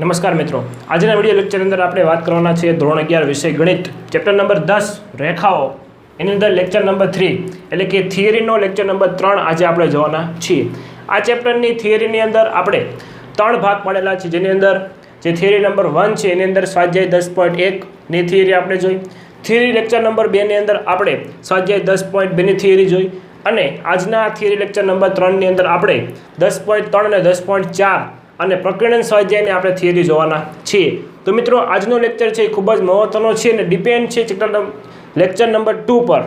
નમસ્કાર મિત્રો, આજના વિડીયો લેક્ચર અંદર આપણે વાત કરવાના છે ધોરણ 11 વિષય ગણિત ચેપ્ટર નંબર 10 રેખાઓ એની અંદર લેક્ચર નંબર 3 એટલે કે થિયરીનો લેક્ચર નંબર 3 આજે આપણે જોવાના છીએ। આ ચેપ્ટરની થિયરીની અંદર આપણે 3 ભાગ પાડેલા છે, જેની અંદર જે થિયરી નંબર 1 છે એની અંદર સ્વાધ્યાય 10.1 ની થિયરી આપણે જોઈ, થિયરી લેક્ચર નંબર 2 ની અંદર આપણે સ્વાધ્યાય 10.2 ની થિયરી જોઈ અને આજના થિયરી લેક્ચર નંબર 3 ની અંદર આપણે 10.3 અને 10.4 અને પ્રકરણ સ્વાધ્યાયને આપણે થિયરી જોવાના છીએ। તો મિત્રો આજનો લેક્ચર છે એ ખૂબ જ મહત્વનો છે અને ડિપેન્ડ છે લેક્ચર નંબર 2 પર।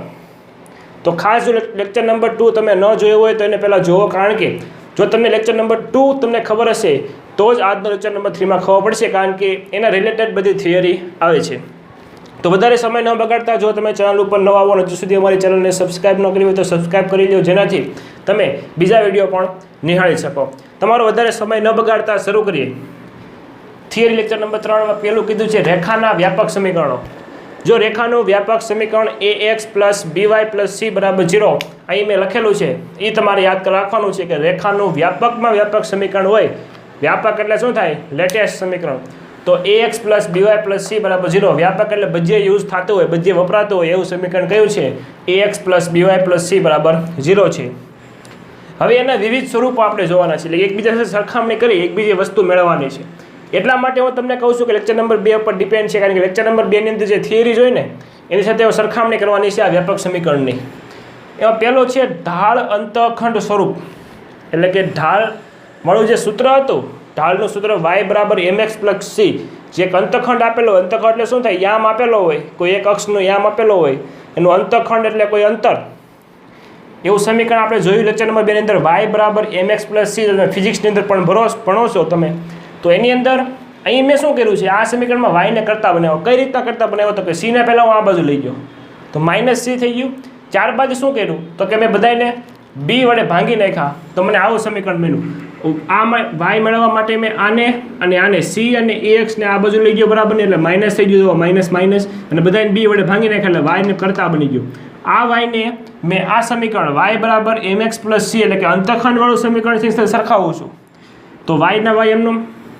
તો ખાસ જો લેક્ચર નંબર 2 તમે ન જોયો હોય તો એને પહેલાં જુઓ, કારણ કે જો તમને લેક્ચર નંબર 2 તમને ખબર હશે તો જ આજનો લેક્ચર નંબર 3 માં ખબર પડશે, કારણ કે એના રિલેટેડ બધી થિયરી આવે છે। તો વધારે સમય ન બગાડતા, જો તમે ચેનલ ઉપર નવા આવો અને હજુ સુધી અમારી ચેનલને સબસ્ક્રાઈબ ન કરી હોય તો સબસ્ક્રાઈબ કરી લો, જેનાથી તમે બીજા વિડીયો પણ નિહાળી શકો। તમારો વધારે સમય ન બગાડતા શરૂ કરીએ। થિયરી લેક્ચર નંબર 3 માં પહેલું કીધું છે રેખાના વ્યાપક સમીકરણો। જો રેખાનું વ્યાપક સમીકરણ ax + by + c = 0 અહીં મેં લખેલું છે, એ તમારે યાદ રાખવાનું છે કે રેખાનું વ્યાપકમાં વ્યાપક સમીકરણ હોય, વ્યાપક એટલે શું થાય? લેટેસ્ટ સમીકરણ। તો ax + by + c = 0 વ્યાપક એટલે બધે યુઝ થતું હોય, બધે વપરાતું હોય એવું સમીકરણ કયું છે? ax + by + c = 0 છે। હવે એના વિવિધ સ્વરૂપો આપણે જોવાના છે, એટલે એકબીજા સાથે સરખામણી કરી એકબીજી વસ્તુ મેળવવાની છે। એટલા માટે હું તમને કહું છું કે લેક્ચર નંબર 2 પર ડિપેન્ડ છે, કારણ કે લેક્ચર નંબર 2 ની અંદર જે થિયરી જોઈ ને એની સાથે સરખામણી કરવાની છે આ વ્યાપક સમીકરણની। એમાં પહેલો છે ઢાળ અંતઃખંડ સ્વરૂપ, એટલે કે ઢાળ વાળું જે સૂત્ર હતું, ઢાળનું સૂત્ર y = mx + c, જે એક અંતઃખંડ આપેલો હોય, અંતઃખંડ એટલે શું થાય? યામ આપેલો હોય, કોઈ એક અક્ષનો યામ આપેલો હોય, એનું અંતઃખંડ એટલે કોઈ અંતર, એવું સમીકરણ આપણે જોયું લેક્ચર નંબર 2 ની અંદર y = mx + c। તમે ફિઝિક્સની અંદર પણ ભણો છો તમે, તો એની અંદર અહીં મેં શું કર્યું છે, આ સમીકરણમાં y ને કરતા બનાવો। કઈ રીતના કરતા બનાવો? તો કે c ને પહેલાં હું આ બાજુ લઈ ગયો તો -c થઈ ગયું। ત્યારબાદ શું કર્યું તો કે મેં બધાને b વડે ભાંગી નાખ્યા, તો મને આવું સમીકરણ મળ્યું। આ y મેળવવા માટે મેં આને અને આને c અને ax ને આ બાજુ લઈ ગયો, બરાબર ને, એટલે માઇનસ થઈ ગયું, માઇનસ અને બધાને b વડે ભાંગી નાખ્યા એટલે y ને કરતા બની ગયું। આ y ને મેં આ સમીકરણ y = mx + c એટલે કે અંતઃખંડવાળું સમીકરણથી સરખાવું છું, તો y ના y એમનો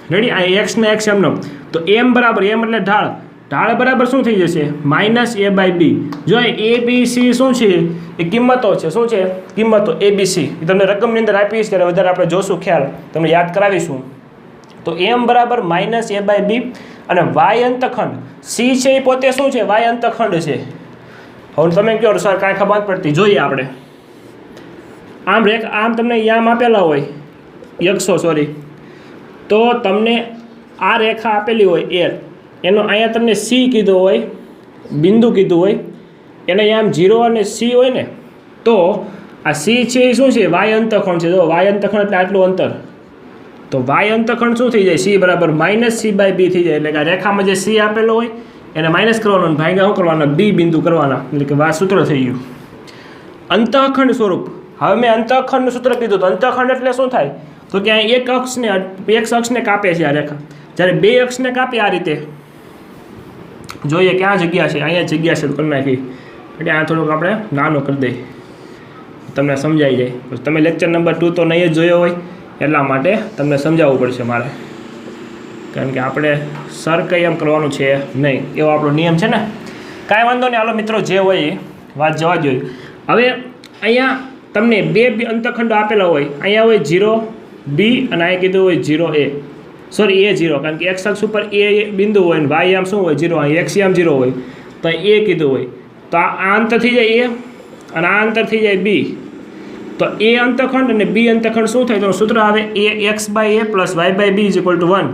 રેડી, આ x ને x એમનો, તો m બરાબર m એટલે ઢાળ, ઢાળ બરાબર શું થઈ જશે? -a/b। જો a b c શું છે? એ કિંમતો છે। શું છે? કિંમતો a b c। એ તમને રકમની અંદર આપીશ ત્યારે વધારે આપણે જોશું, ખ્યાલ તમને યાદ કરાવીશું। તો m બરાબર -a/b અને y અંતઃખંડ c છે એ પોતે શું છે? y અંતઃખંડ છે। હવે તમે કહો સર કાંઈ ખબર પડતી, જોઈએ આપણે। આમ તમને યામ આપેલા હોય તો તમને આ રેખા આપેલી હોય a, એનો અહીંયા તમને c કીધો હોય, બિંદુ કીધું હોય, એને યામ 0 અને c હોય ને, તો આ c છે એ શું છે? y અંતઃખંડ છે। જો y અંતઃખંડ એટલે આટલું અંતર, તો y અંતઃખંડ શું થઈ જાય? c બરાબર -c/b થઈ જાય, એટલે કે આ રેખામાં જે c આપેલો હોય એને માઇનસ કરવાનો, ભાગ્યા શું કરવાના? b બિંદુ કરવાના, એટલે કે આ સૂત્ર થઈ ગયું અંતઃખંડ સ્વરૂપ। હવે મેં અંતઃખંડનું સૂત્ર કીધું, તો અંતઃખંડ એટલે શું થાય? તો કે એક અક્ષને કાપે છે આ રેખા, જ્યારે બે અક્ષને કાપે આ રીતે, જોઈએ ક્યાં જગ્યા છે, અહીંયા જગ્યા છે, તો કરી નાખી, એટલે આ થોડુંક આપણે નાનું કરી દઈએ, તમને સમજાઈ જાય। તમે લેક્ચર નંબર 2 તો નહીં જ જોયો હોય, એટલા માટે તમને સમજાવવું પડશે મારે, કારણ કે આપણે સર કંઈ એમ કરવાનું છે નહીં, એવો આપણો નિયમ છે ને। કાંઈ વાંધો નહીં, હાલો મિત્રો જે હોય એ વાત જવા જોઈએ। હવે અહીંયા તમને બે અંતઃખંડો આપેલા હોય, અહીંયા હોય 0b અને અહીંયા કીધું હોય 0a, સોરી a0, કારણ કે x અક્ષ ઉપર a બિંદુ હોય ને y આમ શું હોય? 0, અહીં x આમ 0 હોય, તો a કીધું હોય, તો આ અંતર થઈ જાય a અને આ અંતર થઈ જાય b, તો a અંતઃખંડ અને b અંતઃખંડ શું થાય? તો સૂત્ર આવે ax/a + y/b = 1।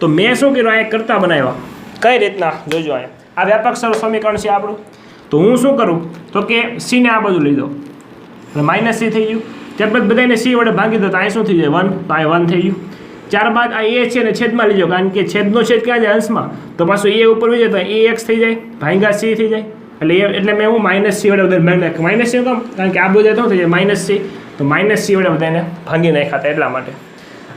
તો મેં શું કર્યું? અહીંયા કરતા બનાવ્યા, કઈ રીતના જોજો। અહીંયા આ વ્યાપક સમીકરણ છે આપણું, તો હું શું કરું તો કે c ને આ બાજુ લઈ દઉં, -c થઈ ગયું। ત્યારબાદ બધાને c વડે ભાંગી દો, તો અહીં શું થઈ જાય? 1, તો અહીં 1 થઈ ગયું। ત્યારબાદ આ a છે ને છેદમાં લીધો, કારણ કે છેદનો છેદ ક્યાં જાય? અંશમાં, તો પાછું a ઉપર વહી જાય તો ax થઈ જાય, ભાંગા c થઈ જાય, એટલે મેં હું -c વડે બધાને ભાંગી નાખ્યું। -c કેમ? કારણ કે આ બધા શું થઈ જાય? -c, તો -c વડે બધાને ભાંગી નાખ્યા હતા, એટલા માટે।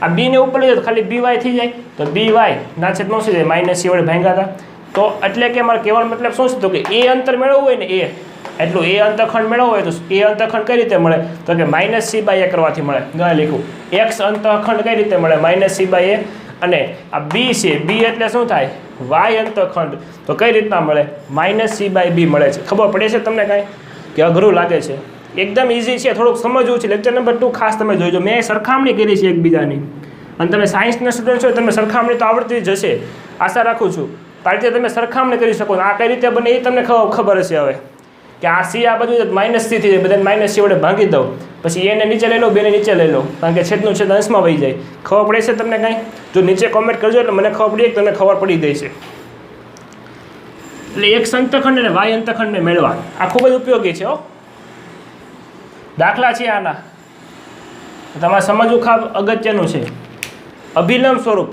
આ b ને ઉપર લઈ જાય તો ખાલી by થઈ જાય, તો by ના છેદમાં શું થાય? -c વડે ભાંગ્યા હતા। તો એટલે કે મારે કહેવાનો મતલબ શું છે? તો કે a અંતર મેળવવું હોય ને, એટલું a અંતઃખંડ મેળવવો હોય તો a અંતઃખંડ કઈ રીતે મળે? તો કે -c/a કરવાથી મળે। લખું x અંતઃખંડ કઈ રીતે મળે? -c/a અને આ બી છે, બી એટલે શું થાય? વાય અંતખંડ. તો કઈ રીતના મળે? -c/b મળે છે. ખબર પડે છે તમને કાંઈ કે અઘરું લાગે છે? એકદમ ઇઝી છે, થોડુંક સમજવું છે. લેક્ચર નંબર 2 ખાસ તમે જોઈજો. મેં સરખામણી કરી છે એકબીજાની, અને તમે સાયન્સના સ્ટુડન્ટ છો, તમે સરખામણી તો આવડતી જ હશે, આશા રાખું છું. આ રીતે તમે સરખામણી કરી શકો. આ કઈ રીતે બને એ તમને ખબર હશે હવે, કે આ સી આ બધું -c થી બધાને -c વડે ભાંગી દઉં, પછી એને નીચે લઈ લો, બેને નીચે લઈ લો, કારણ કે છેદનું છેદ અંશમાં વહી જાય. ખબર પડે છે તમને કાંઈ? જો નીચે કોમેન્ટ કરજો એટલે મને ખબર પડી, તમને ખબર પડી ગઈ છે. એટલે એક અંતખંડ અને વાય અંતખંડને મેળવા આ ખૂબ જ ઉપયોગી છે. દાખલા છે આના, તમારે સમજવું ખાસ અગત્યનું છે. અભિલંબ સ્વરૂપ.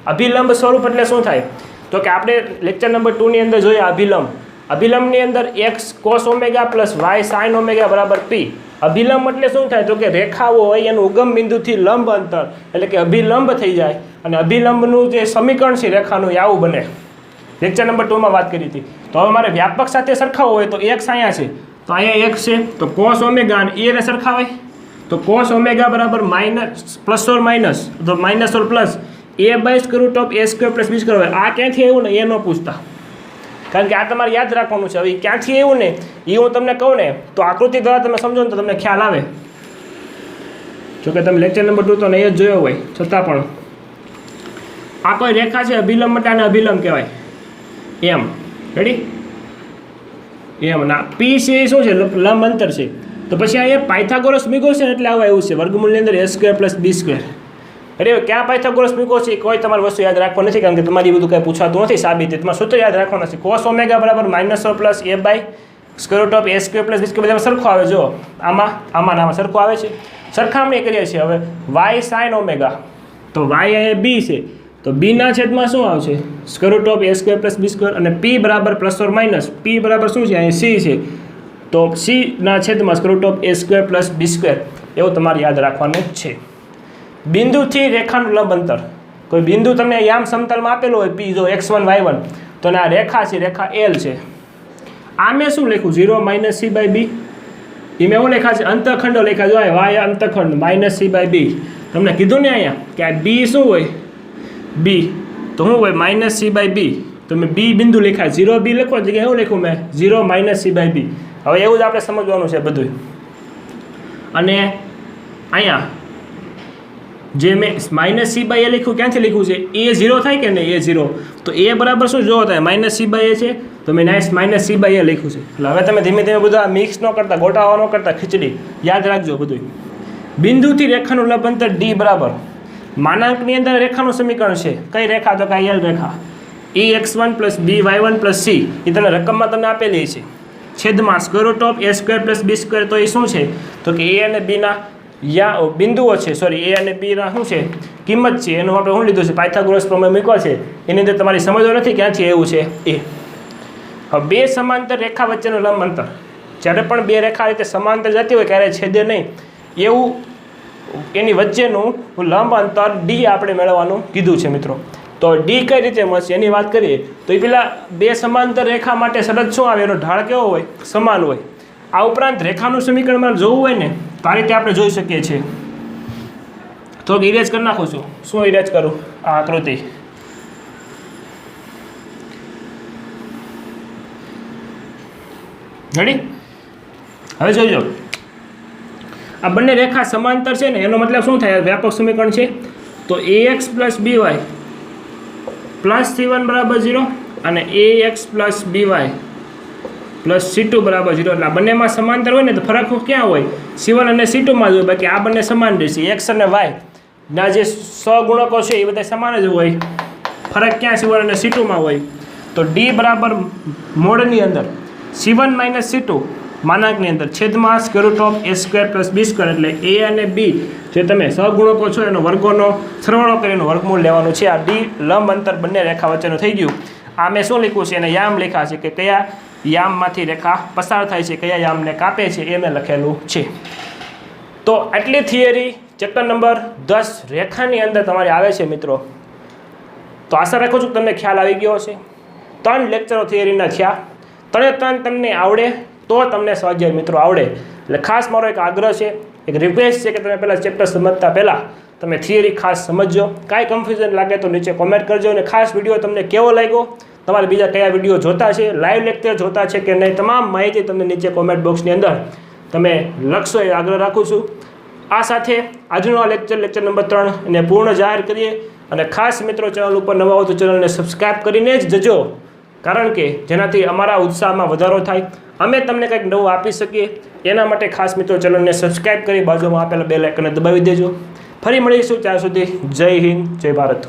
અભિલંબ સ્વરૂપ એટલે શું થાય? તો કે આપણે લેક્ચર નંબર 2 ની અંદર જોઈએ અભિલંબ. અભિલંબની અંદર x cos omega plus y sin omega બરાબર p. અભિલંબ એટલે શું થાય? તો કે રેખાઓ હોય એનું ઉગમ બિંદુથી લંબ અંતર એટલે કે અભિલંબ થઈ જાય, અને અભિલંબનું જે સમીકરણ છે રેખાનું એ આવું બને. લેક્ચર નંબર 2 માં વાત કરી હતી. તો હવે મારે વ્યાપક સાથે સરખાવવો હોય તો x અહીંયા છે, તો અહીંયા x છે, તો cos ઓમેગા અને એ ને સરખાવાય. તો cos ઓમેગા બરાબર માઇનસ પ્લસ ઓર માઇનસ, તો માઇનસ ઓર પ્લસ a/√a² + b². આ ક્યાંથી આવ્યું ને એ ન પૂછતા, કારણ કે આ તમારે યાદ રાખવાનું છે. હવે ક્યાંથી આવ્યું ને એ હું તમને કહું ને તો આકૃતિ દ્વારા તમે સમજો ને તો તમને ખ્યાલ આવે. જોકે તમે લેક્ચર નંબર 2 તો નહીં જ જોયો હોય છતાં પણ આ કોઈ રેખા છે અભિલંબ માટે, આને અભિલંબ કહેવાય. એમ રેડી? એમ ના p છે એ શું છે? લંબ અંતર છે. તો પછી અહીંયા પાયથાગોરસ મૂક્યો છે ને એટલે આવું આવ્યું છે વર્ગમૂળની અંદર a² + b². અરે ક્યાં પાયથાગોરસ મૂક્યો છે કોઈ તમારી વસ્તુ યાદ રાખવા નથી, કારણ કે તમારી બધું કંઈ પૂછાતું નથી સાબિતી. તમારે સૂત્ર યાદ રાખવાનું છે. cos ઓમેગા બરાબર -or પ્લસ a/√a² + b² બધામાં સરખો આવે. જો આમાં સરખો આવે છે. સરખામણી કરીએ છીએ હવે y sin ઓમેગા, તો y અહીંયા b છે, તો b ના છેદમાં શું આવશે? √a² + b². અને p બરાબર +or - p બરાબર શું છે? અહીંયા c છે, તો c ના છેદમાં √a² + b². એવું તમારે યાદ રાખવાનું છે. બિંદુથી રેખાનું લંબ અંતર. કોઈ બિંદુ તમને યામ સમતલમાં આપેલું હોય p, જો x1 y1, તો આ રેખા છે, રેખા l છે. આ મેં શું લખ્યું? 0 - c/b. એ મેં શું લખ્યા છે? અંતખંડો લખ્યા. જો y અંતખંડ -c/b. તમને કીધું ને અહીંયા કે આ b શું હોય? b તો શું હોય? -c/b. તો મેં b બિંદુ લખ્યા. 0b લખો એટલે શું લખ્યું મેં? 0 - c/b. હવે એવું જ આપણે સમજવાનું છે બધું. અને અહીંયા જે મેં -c/a લખ્યું, ક્યાંથી લખ્યું છે? a 0 થાય કે નહીં? a 0. તો a બરાબર શું જોવો થાય? -c/a છે, તો મેં -c/a લખ્યું છે. એટલે હવે તમે ધીમે ધીમે બધું મિક્સ ન કરતા, ગોટાવા ન કરતા, ખીચડી યાદ રાખજો બધું. બિંદુથી રેખાનું લંબ અંતર d બરાબર માનાંકની અંદર રેખાનું સમીકરણ છે. કઈ રેખા? તો કે l રેખા. ex1 + by1 + c. એ તમને રકમમાં તમને આપેલી છે. છેદમાં √a² + b². તો એ શું છે? તો કે a અને b ના બિંદુઓ છે, સોરી a અને b ના શું છે? કિંમત છે. એનું આપણે શું લીધું છે? પાયથાગોરસ પ્રમેય મૂક્યો છે. એની અંદર તમારી સમજો નથી ક્યાંથી એવું છે એ. હવે બે સમાંતર રેખા વચ્ચેનું લંબ અંતર. જ્યારે પણ બે રેખા રીતે સમાંતર જતી હોય ક્યારે છેદે નહીં, એવું એની વચ્ચેનું લંબ અંતર d આપણે મેળવવાનું કીધું છે મિત્રો. તો d કઈ રીતે મળશે એની વાત કરીએ તો એ પેલા બે સમાંતર રેખા માટે શરત શું આવે? એનો ઢાળ કેવો હોય? સમાન હોય. આ ઉપરાંત રેખાનું સમીકરણમાં જોવું હોય ને તો આ રીતે આપણે જોઈ શકીએ છીએ. થોડુંક ઇરેજ કરી નાખું છું. શું ઇરેજ કરું? આ આકૃતિ. રેડી? હવે જોઈજો, આ બંને રેખા સમાંતર છે ને એનો મતલબ શું થાય? વ્યાપક સમીકરણ છે. તો ax + by + c1 = 0 અને ax + by + c2 = 0. એટલે આ બંનેમાં સમાંતર હોય ને તો ફરક ક્યાં હોય? c1 અને c2 માં જ હોય. બાકી આ બંને સમાન રહેશે. x અને y ના જે સહગુણકો છે એ બધા સમાન જ હોય. ફરક ક્યાં c1 અને c2 માં હોય? તો d બરાબર મોડની અંદર c1 - c2 માનાંકની અંદર છેદમાં √a² + b². એટલે a અને b જે તમે સહગુણકો છો એનો વર્ગોનો સરવાળો કરીને વર્ગમૂળ લેવાનું છે. આ d લંબ અંતર બંને રેખા વચ્ચેનું થઈ ગયું. આ મેં શું લખ્યું છે? એને યામ લખ્યા છે, કે કયા યામમાંથી રેખા પસાર થાય છે, કયા યામને કાપે છે એ મેં લખેલું છે. તો આટલી થિયરી ચેપ્ટર નંબર 10 રેખાની અંદર તમારે આવે છે મિત્રો. તો આશા રાખું છું તમને ખ્યાલ આવી ગયો હશે. 3 લેક્ચરો થિયરીના થયા. 3 તમને આવડે તો તમને સ્વાધ્યાય મિત્રો આવડે. એટલે ખાસ મારો એક આગ્રહ છે, એક રિક્વેસ્ટ છે કે તમે પહેલાં ચેપ્ટર સમજતા પહેલાં તમે થિયરી ખાસ સમજજો. કાંઈ કન્ફ્યુઝન લાગે તો નીચે કોમેન્ટ કરજો. અને ખાસ વિડીયો તમને કેવો લાગ્યો, તમારે બીજા કયા વિડીયો જોતા છે, લાઈવ લેક્ચર જોતા છે કે નહીં, તમામ માહિતી તમને નીચે કોમેન્ટ બોક્સની અંદર તમે લખશો એ આગ્રહ રાખું છું. આ સાથે આજનો આ લેક્ચર નંબર 3 એને પૂર્ણ જાહેર કરીએ. અને ખાસ મિત્રો ચેનલ ઉપર નવા હો તો ચેનલને સબસ્ક્રાઈબ કરીને જ જજો, કારણ કે જેનાથી અમારા ઉત્સાહમાં વધારો થાય, અમે તમને કંઈક નવું આપી શકીએ. એના માટે ખાસ મિત્રો ચેનલને સબસ્ક્રાઈબ કરી બાજુમાં આપેલા બેલ આઇકનને દબાવી દેજો. ફરી મળીશું, ત્યાં સુધી જય હિન્દ, જય ભારત.